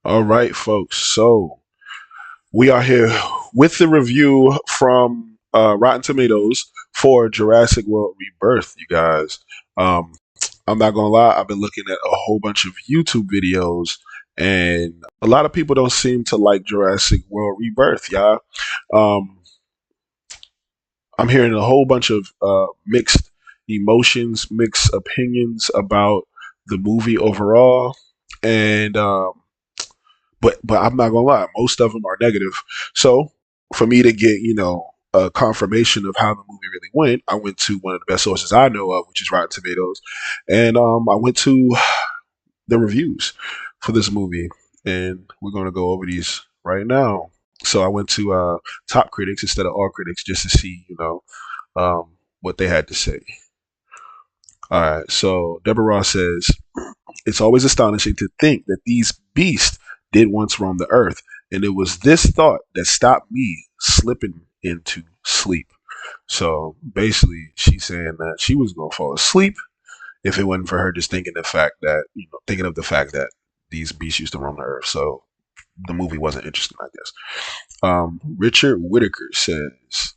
All right, folks. So we are here with the review from Rotten Tomatoes for Jurassic World Rebirth, you guys. Um, I'm not gonna lie, I've been looking at a whole bunch of YouTube videos, and a lot of people don't seem to like Jurassic World Rebirth, y'all. Um, I'm hearing a whole bunch of mixed emotions, mixed opinions about the movie overall, and but I'm not gonna lie, most of them are negative. So for me to get a confirmation of how the movie really went, I went to one of the best sources I know of, which is Rotten Tomatoes, and I went to the reviews for this movie, and we're gonna go over these right now. So I went to top critics instead of all critics just to see what they had to say. All right, so Deborah Ross says, it's always astonishing to think that these beasts did once roam the earth, and it was this thought that stopped me slipping into sleep. So basically, she's saying that she was going to fall asleep if it wasn't for her just thinking thinking of the fact that these beasts used to roam the earth. So the movie wasn't interesting, I guess. Richard Whitaker says,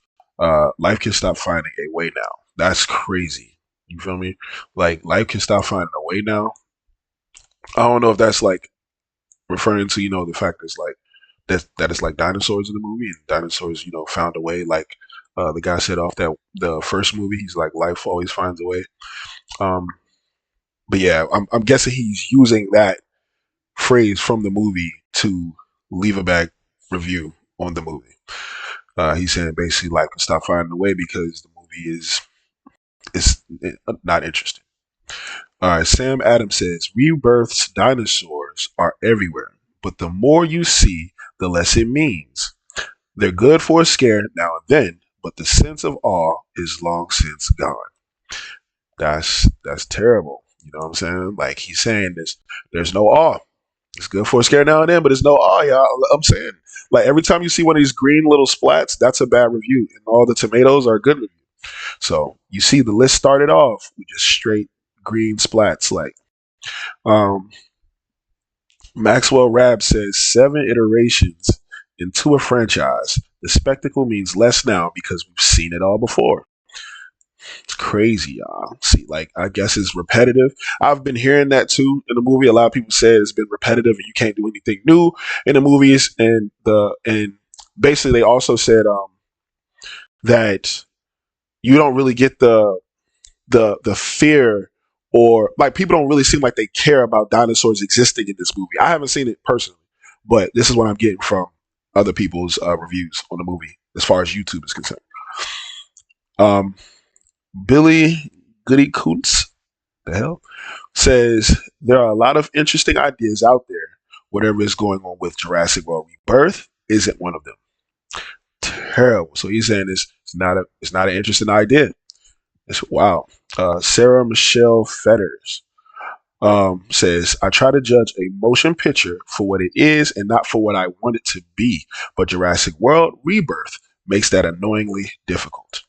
life can stop finding a way now. That's crazy. You feel me? Like, life can stop finding a way now. I don't know if that's like referring to the fact that it's like that it's like dinosaurs in the movie, and dinosaurs found a way, like the guy said off that the first movie. He's like, life always finds a way. um but yeah, I'm guessing he's using that phrase from the movie to leave a bad review on the movie. He's saying basically life can stop finding a way because the movie is not interesting. All right, Sam Adams says, Rebirth's dinosaurs are everywhere, but the more you see, the less it means. They're good for a scare now and then, but the sense of awe is long since gone. That's terrible. You know what I'm saying? Like, he's saying this, there's no awe. It's good for a scare now and then, but there's no awe, y'all. I'm saying, like, every time you see one of these green little splats, that's a bad review, and all the tomatoes are good reviews. So you see, the list started off with just straight green splats. Like, um, Maxwell Rab says, 7 iterations into a franchise. The spectacle means less now because we've seen it all before. It's crazy, y'all. See, like, I guess it's repetitive. I've been hearing that too in the movie. A lot of people said it's been repetitive and you can't do anything new in the movies. And basically they also said that you don't really get the fear, or like, people don't really seem like they care about dinosaurs existing in this movie. I haven't seen it personally, but this is what I'm getting from other people's reviews on the movie as far as YouTube is concerned. Um, Billy Goody Coots, the hell, says there are a lot of interesting ideas out there. Whatever is going on with Jurassic World Rebirth isn't one of them. Terrible. So he's saying it's not an interesting idea. It's wow. Sarah Michelle Fetters says, I try to judge a motion picture for what it is and not for what I want it to be. But Jurassic World Rebirth makes that annoyingly difficult.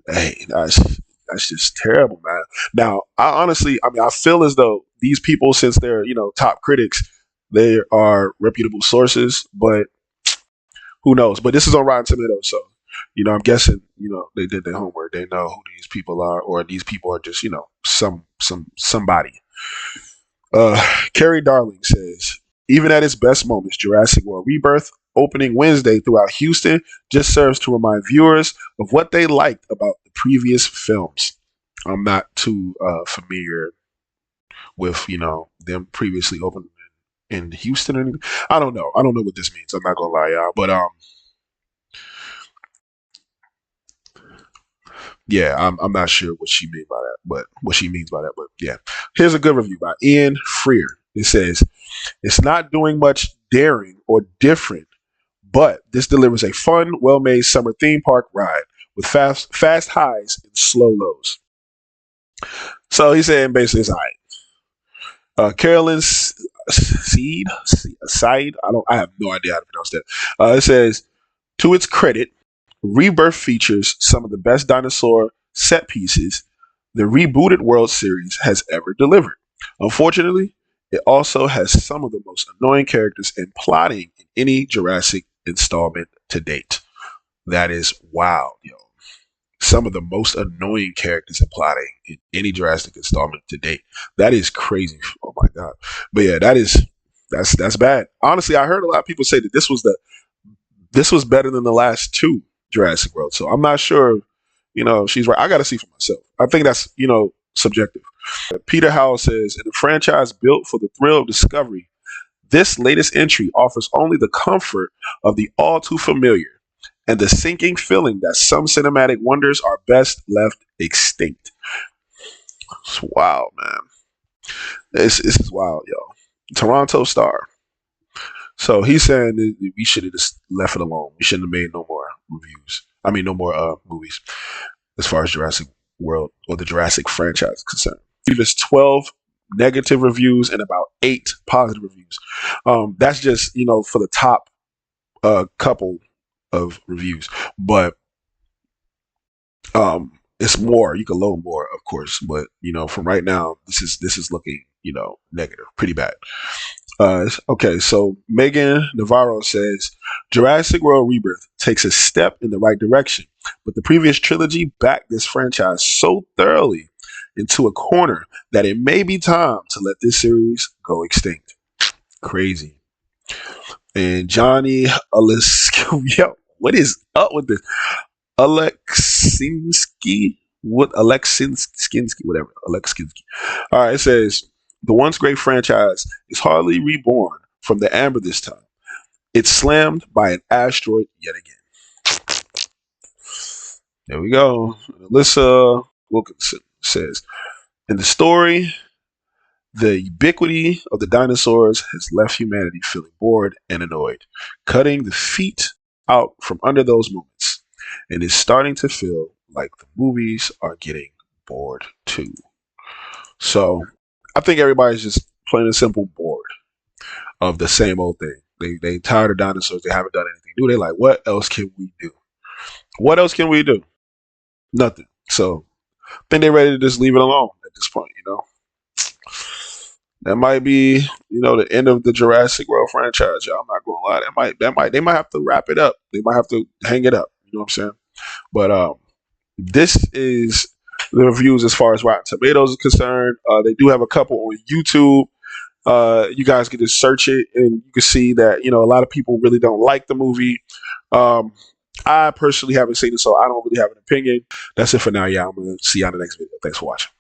Hey, that's just terrible, man. Now, I feel as though these people, since they're top critics, they are reputable sources, but who knows? But this is on Rotten Tomatoes, so I'm guessing they did their homework. They know who these people are, or these people are just somebody. Carrie Darling says, even at its best moments, Jurassic World Rebirth, opening Wednesday throughout Houston, just serves to remind viewers of what they liked about the previous films. I'm not too familiar with them previously opened in Houston or anything. I don't know. I don't know what this means. I'm not gonna lie, y'all. But yeah, I'm not sure what she means by that, but what she means by that. But yeah, here's a good review by Ian Freer. It says, it's not doing much daring or different, but this delivers a fun, well-made summer theme park ride with fast highs and slow lows. So he's saying basically it's all right. Carolyn Side, I have no idea how to pronounce that. It says, to its credit, Rebirth features some of the best dinosaur set pieces the rebooted World Series has ever delivered. Unfortunately, It also has some of the most annoying characters and plotting in any Jurassic installment to date. That is wild, yo. Some of the most annoying characters and plotting in any Jurassic installment to date. That is crazy. Oh my god. But yeah, that's bad. Honestly, I heard a lot of people say that this was better than the last two Jurassic World. So I'm not sure, if she's right. I got to see for myself. I think that's, subjective. Peter Howell says, in a franchise built for the thrill of discovery, this latest entry offers only the comfort of the all too familiar and the sinking feeling that some cinematic wonders are best left extinct. It's wild, man. This is wild, yo. Toronto Star. So he's saying that we should have just left it alone. We shouldn't have made no more reviews. I mean, no more movies as far as Jurassic World or the Jurassic franchise is concerned. There's 12 negative reviews and about 8 positive reviews. That's just, for the top couple of reviews. But it's more. You can load more, of course. But, from right now, this is looking, negative. Pretty bad. Okay, so Megan Navarro says Jurassic World Rebirth takes a step in the right direction, but the previous trilogy backed this franchise so thoroughly into a corner that it may be time to let this series go extinct. Crazy. And Johnny yo, what is up with this? Alexinski, whatever. Alexinski. All right, it says the once great franchise is hardly reborn from the amber this time. It's slammed by an asteroid yet again. There we go. Alyssa Wilkinson says, in the story, the ubiquity of the dinosaurs has left humanity feeling bored and annoyed, cutting the feet out from under those moments, and is starting to feel like the movies are getting bored too. So I think everybody's just plain and simple bored of the same old thing. They tired of dinosaurs. They haven't done anything new. They're like, what else can we do? What else can we do? Nothing. So I think they're ready to just leave it alone at this point, That might be, the end of the Jurassic World franchise, y'all. I'm not gonna lie. They might have to wrap it up. They might have to hang it up. You know what I'm saying? But this is the reviews as far as Rotten Tomatoes is concerned. They do have a couple on YouTube. You guys can just search it and you can see that, a lot of people really don't like the movie. I personally haven't seen it, so I don't really have an opinion. That's it for now, y'all. I'm going to see you on the next video. Thanks for watching.